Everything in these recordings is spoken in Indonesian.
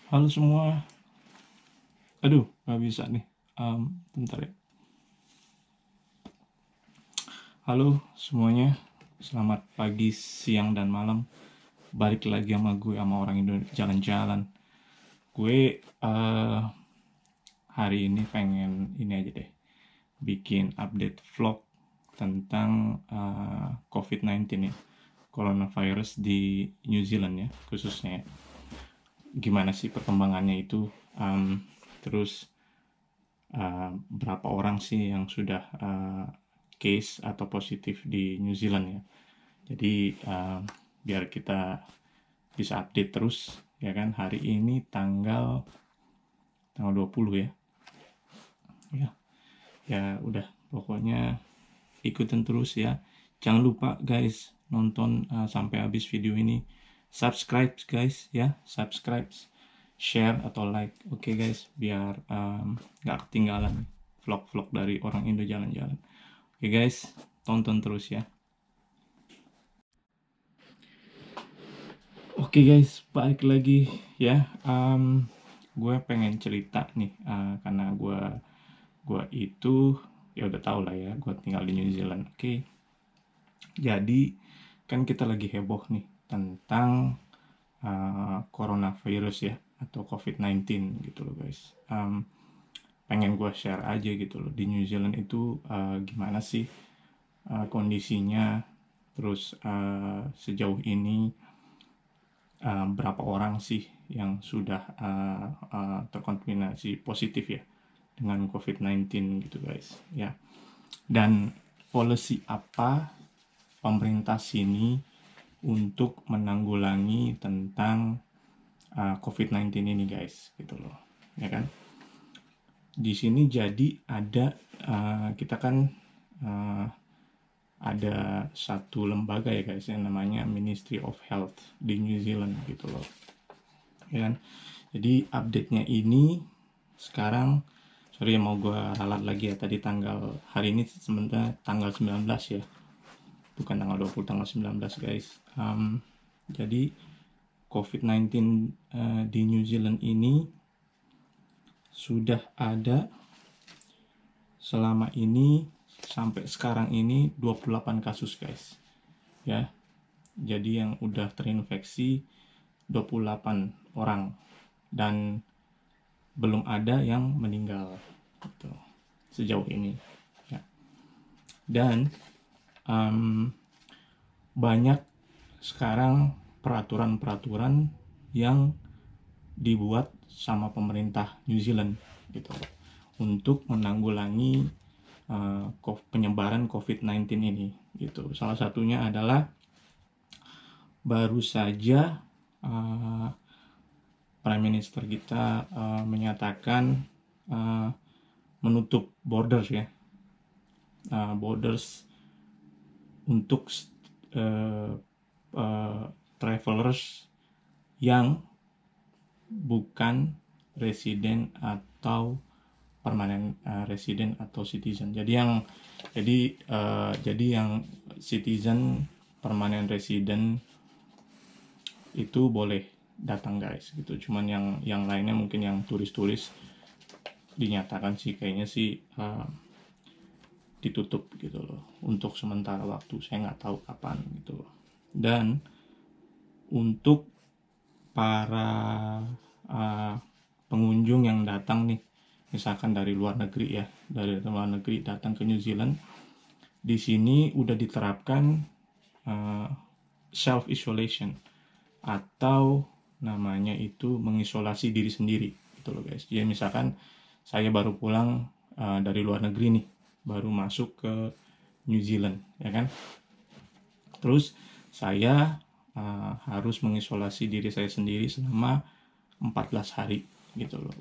Halo semua. Aduh, nggak bisa nih. Bentar ya. Halo semuanya. Selamat pagi, siang, dan malam. Balik lagi sama gue, sama orang Indonesia jalan-jalan. Gue hari ini pengen ini aja deh. Bikin update vlog tentang COVID-19 ya. Coronavirus di New Zealand ya, khususnya. Gimana sih perkembangannya itu. Terus berapa orang sih yang sudah case atau positif di New Zealand ya. Jadi biar kita bisa update terus ya kan. Hari ini tanggal 20 ya. Ya udah, pokoknya ikutin terus ya. Jangan lupa guys nonton sampai habis video ini. Subscribe guys ya, subscribe, share atau like. Oke guys, biar nggak ketinggalan vlog-vlog dari orang Indo jalan-jalan. Oke guys, tonton terus ya. Oke guys, balik lagi ya. Gue pengen cerita nih, karena gue itu ya udah tau lah ya, gue tinggal di New Zealand. Oke, jadi kan kita lagi heboh nih tentang coronavirus ya, atau COVID-19 gitu loh guys. Pengen gue share aja gitu loh, di New Zealand itu gimana sih kondisinya, terus sejauh ini berapa orang sih yang sudah terkontaminasi positif ya dengan COVID-19 gitu guys ya. Dan policy apa pemerintah sini untuk menanggulangi tentang COVID-19 ini guys gitu loh ya kan. Di sini jadi ada kita kan ada satu lembaga ya guys yang namanya Ministry of Health di New Zealand gitu loh ya kan. Jadi update-nya ini sekarang, sorry ya mau gue ralat lagi ya, tadi hari ini sebenarnya tanggal 19 ya, bukan tanggal 20, tanggal 19 guys. Jadi COVID-19 di New Zealand ini sudah ada selama ini sampai sekarang ini 28 kasus guys ya. Jadi yang udah terinfeksi 28 orang dan belum ada yang meninggal gitu, sejauh ini ya. Dan banyak sekarang peraturan-peraturan yang dibuat sama pemerintah New Zealand gitu untuk menanggulangi penyebaran COVID-19 ini gitu. Salah satunya adalah baru saja Prime Minister kita menyatakan menutup borders ya, borders untuk travelers yang bukan residen atau permanent resident atau citizen. Jadi yang citizen, permanent resident itu boleh datang guys gitu. Cuman yang lainnya mungkin yang turis-turis dinyatakan sih kayaknya sih ditutup gitu loh untuk sementara waktu. Saya nggak tahu kapan gitu loh. Dan untuk para pengunjung yang datang nih, misalkan dari luar negeri ya, dari luar negeri datang ke New Zealand, di sini udah diterapkan self isolation atau namanya itu mengisolasi diri sendiri gitu loh guys. Jadi misalkan saya baru pulang dari luar negeri nih, baru masuk ke New Zealand ya kan, terus saya harus mengisolasi diri saya sendiri selama 14 hari gitu loh,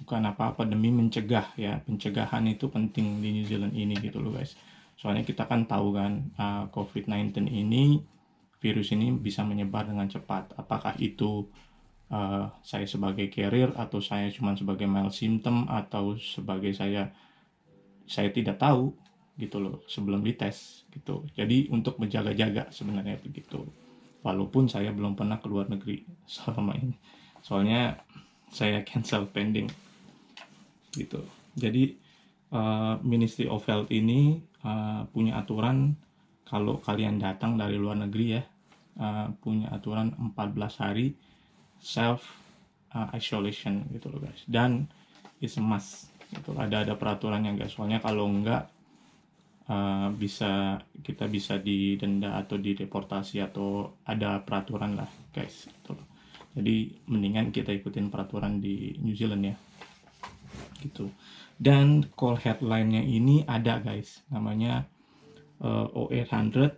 bukan apa-apa, demi mencegah ya. Pencegahan itu penting di New Zealand ini gitu loh guys. Soalnya kita kan tahu kan COVID-19 ini, virus ini bisa menyebar dengan cepat. Apakah itu saya sebagai carrier atau saya cuma sebagai mild symptom, atau sebagai saya tidak tahu gitu loh sebelum dites gitu. Jadi untuk menjaga-jaga sebenarnya begitu. Walaupun saya belum pernah keluar negeri selama ini. soalnya saya cancel pending gitu. Jadi Ministry of Health ini punya aturan kalau kalian datang dari luar negeri ya, punya aturan 14 hari self isolation gitu loh guys, dan it's a must gitu. Ada peraturannya guys, soalnya kalau enggak kita bisa didenda atau dideportasi atau ada peraturan lah guys gitu. Jadi mendingan kita ikutin peraturan di New Zealand ya gitu. Dan call headline-nya ini ada guys, namanya 0800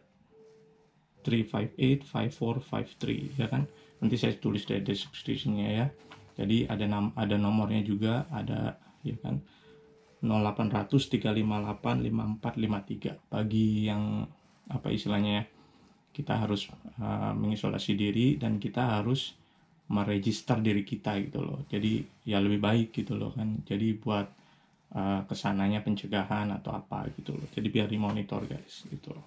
358 5453 ya kan. Nanti saya tulis di description-nya ya. Jadi ada nomornya juga, ada ya kan, 0800 358 5453 bagi yang apa istilahnya ya, kita harus mengisolasi diri dan kita harus meregister diri kita gitu loh. Jadi ya lebih baik gitu loh kan. Jadi buat kesananya pencegahan atau apa gitu loh. Jadi biar dimonitor guys gitu loh.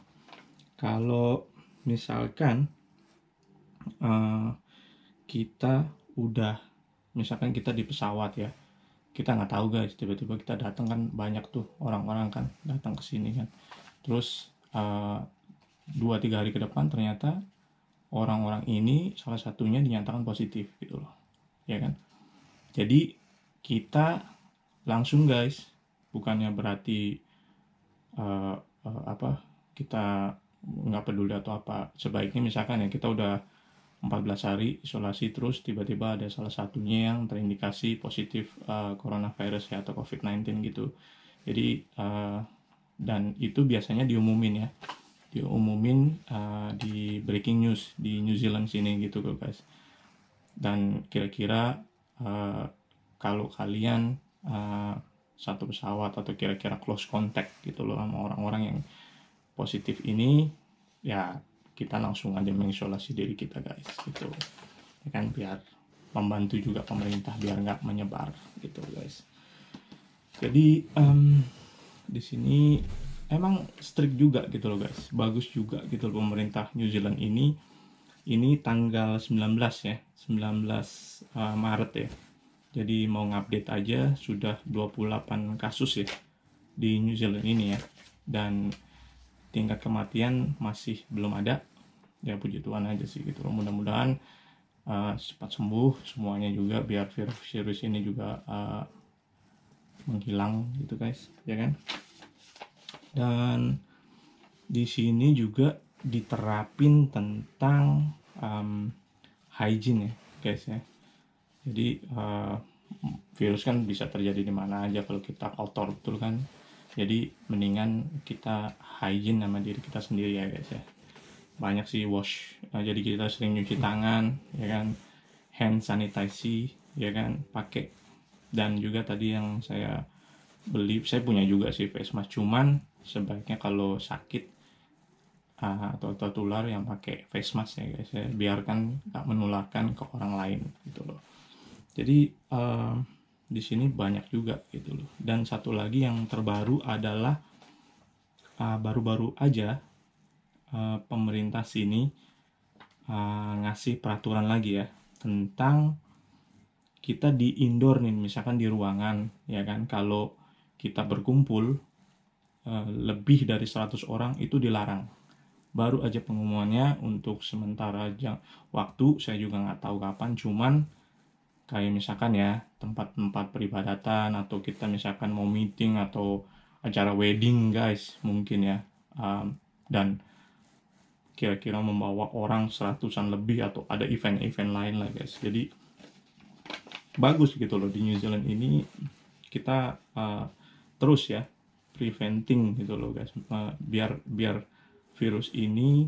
Kalau misalkan kita udah, misalkan kita di pesawat ya, kita nggak tahu guys, tiba-tiba kita datang kan, banyak tuh orang-orang kan datang ke sini kan, terus 2-3 hari ke depan ternyata orang-orang ini salah satunya dinyatakan positif gitu loh ya kan. Jadi kita langsung guys, bukannya berarti apa kita nggak peduli atau apa, sebaiknya misalkan ya kita udah 14 hari isolasi terus tiba-tiba ada salah satunya yang terindikasi positif coronavirus ya atau COVID-19 gitu. Jadi dan itu biasanya diumumin ya, di breaking news di New Zealand sini gitu guys. Dan kira-kira kalau kalian satu pesawat atau kira-kira close contact gitu loh sama orang-orang yang positif ini, ya kita langsung aja mengisolasi diri kita guys gitu ya kan, biar membantu juga pemerintah biar nggak menyebar gitu guys. Jadi di sini emang strict juga gitu loh guys, bagus juga gitu loh pemerintah New Zealand ini tanggal 19 ya, 19 Maret ya. Jadi mau ngupdate aja sudah 28 kasus ya di New Zealand ini ya. Dan tingkat kematian masih belum ada. Ya puji Tuhan aja sih gitu. Mudah-mudahan cepat sembuh semuanya juga, biar virus ini juga menghilang gitu guys, ya kan. Dan di sini juga diterapin tentang hygiene ya guys ya. Jadi virus kan bisa terjadi di mana aja kalau kita kotor betul kan. Jadi mendingan kita hygiene sama diri kita sendiri ya guys ya. Banyak sih wash. Jadi kita sering nyuci tangan ya kan, hand sanitizer ya kan, pakai. Dan juga tadi yang saya beli, saya punya juga sih face mask, cuman sebaiknya kalau sakit atau tertular yang pakai face mask ya guys ya, biarkan nggak menularkan ke orang lain gitu loh. Jadi di sini banyak juga gitu loh. Dan satu lagi yang terbaru adalah baru-baru aja pemerintah sini ngasih peraturan lagi ya tentang kita di indoor nih, misalkan di ruangan ya kan, kalau kita berkumpul lebih dari 100 orang itu dilarang. Baru aja pengumumannya untuk sementara waktu, saya juga nggak tahu kapan, cuman kayak misalkan ya tempat-tempat peribadatan atau kita misalkan mau meeting atau acara wedding guys mungkin ya, dan kira-kira membawa orang 100-an lebih atau ada event-event lain lah guys. Jadi bagus gitu loh di New Zealand ini, kita terus ya preventing gitu loh guys, biar virus ini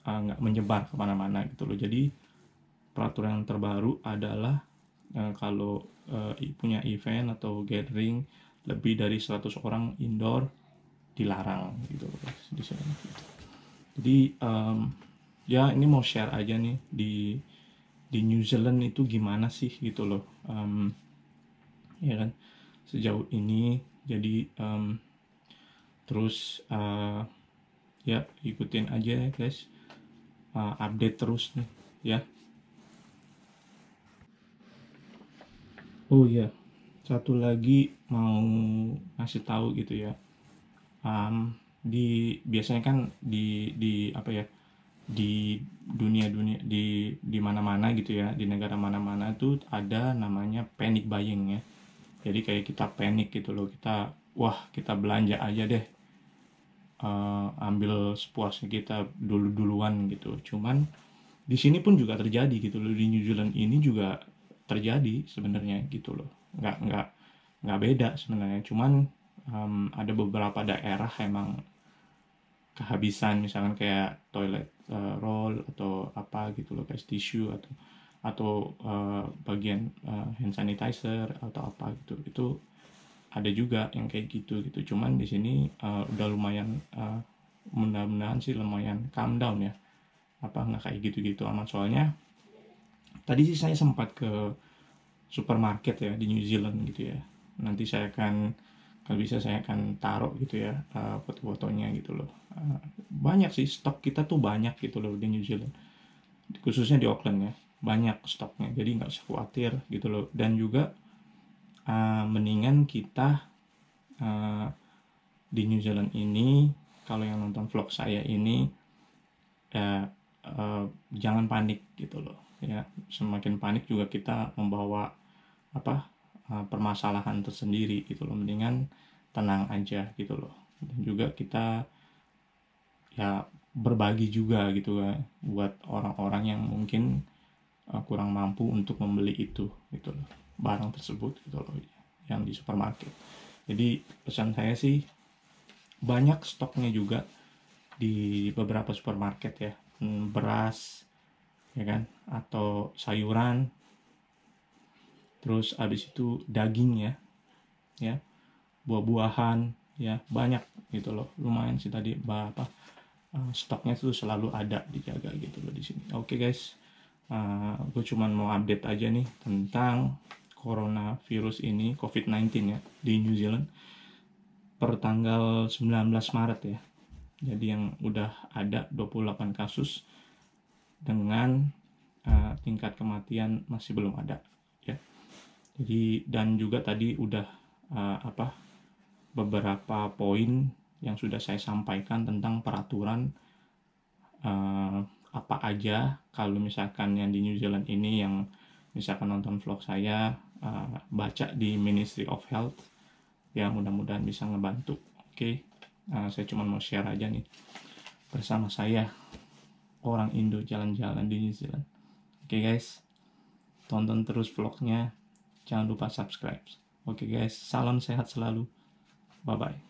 nggak menyebar kemana-mana gitu loh. Jadi peraturan yang terbaru adalah kalau punya event atau gathering lebih dari 100 orang indoor dilarang gitu loh guys di sini. Jadi ya ini mau share aja nih di New Zealand itu gimana sih gitu loh, ya kan sejauh ini. Jadi terus ya ikutin aja guys, update terus nih ya. Oh iya, satu lagi mau ngasih tahu gitu ya. Biasanya kan di apa ya, di dunia-dunia, di mana-mana gitu ya, di negara mana-mana tuh ada namanya panic buying ya. Jadi kayak kita panik gitu loh, kita belanja aja deh, ambil sepuasnya kita duluan gitu. Cuman di sini pun juga terjadi gitu loh, di New Zealand ini juga terjadi sebenarnya gitu loh. Nggak beda sebenarnya, cuman ada beberapa daerah emang kehabisan, misalkan kayak toilet roll atau apa gitu loh, kayak tisu atau bagian hand sanitizer atau apa gitu. Itu ada juga yang kayak gitu gitu. Cuman di sini udah lumayan, mudah-mudahan sih lumayan calm down ya. Apa nggak kayak gitu-gitu amat, soalnya tadi sih saya sempat ke supermarket ya di New Zealand gitu ya. Nanti saya akan, kalau bisa saya akan taruh gitu ya, foto-fotonya gitu loh. Banyak sih, stok kita tuh banyak gitu loh di New Zealand, khususnya di Auckland ya, banyak stoknya, jadi nggak usah khawatir gitu loh. Dan juga mendingan kita uh, di New Zealand ini, kalau yang nonton vlog saya ini ya, jangan panik gitu loh ya. Semakin panik juga kita membawa apa, permasalahan tersendiri gitu loh. Mendingan tenang aja gitu loh. Dan juga kita ya berbagi juga gitu ya, buat orang-orang yang mungkin kurang mampu untuk membeli itu gitu loh, barang tersebut gitu loh, yang di supermarket. Jadi pesan saya sih, banyak stoknya juga di beberapa supermarket ya. Beras ya kan, atau sayuran, terus habis itu daging ya, ya buah-buahan ya, banyak gitu loh. Lumayan sih tadi apa, stoknya tuh selalu ada, dijaga gitu loh di sini. Oke guys, gue cuman mau update aja nih tentang coronavirus ini, COVID-19 ya, di New Zealand per tanggal 19 Maret ya. Jadi yang udah ada 28 kasus dengan tingkat kematian masih belum ada ya. Jadi, dan juga tadi udah apa, beberapa poin yang sudah saya sampaikan tentang peraturan, apa aja kalau misalkan yang di New Zealand ini, yang misalkan nonton vlog saya, baca di Ministry of Health ya, mudah-mudahan bisa ngebantu. Oke, saya cuma mau share aja nih bersama saya, orang Indo jalan-jalan di New Zealand. Oke guys, tonton terus vlognya, jangan lupa subscribe. Oke guys, salam sehat selalu, bye bye.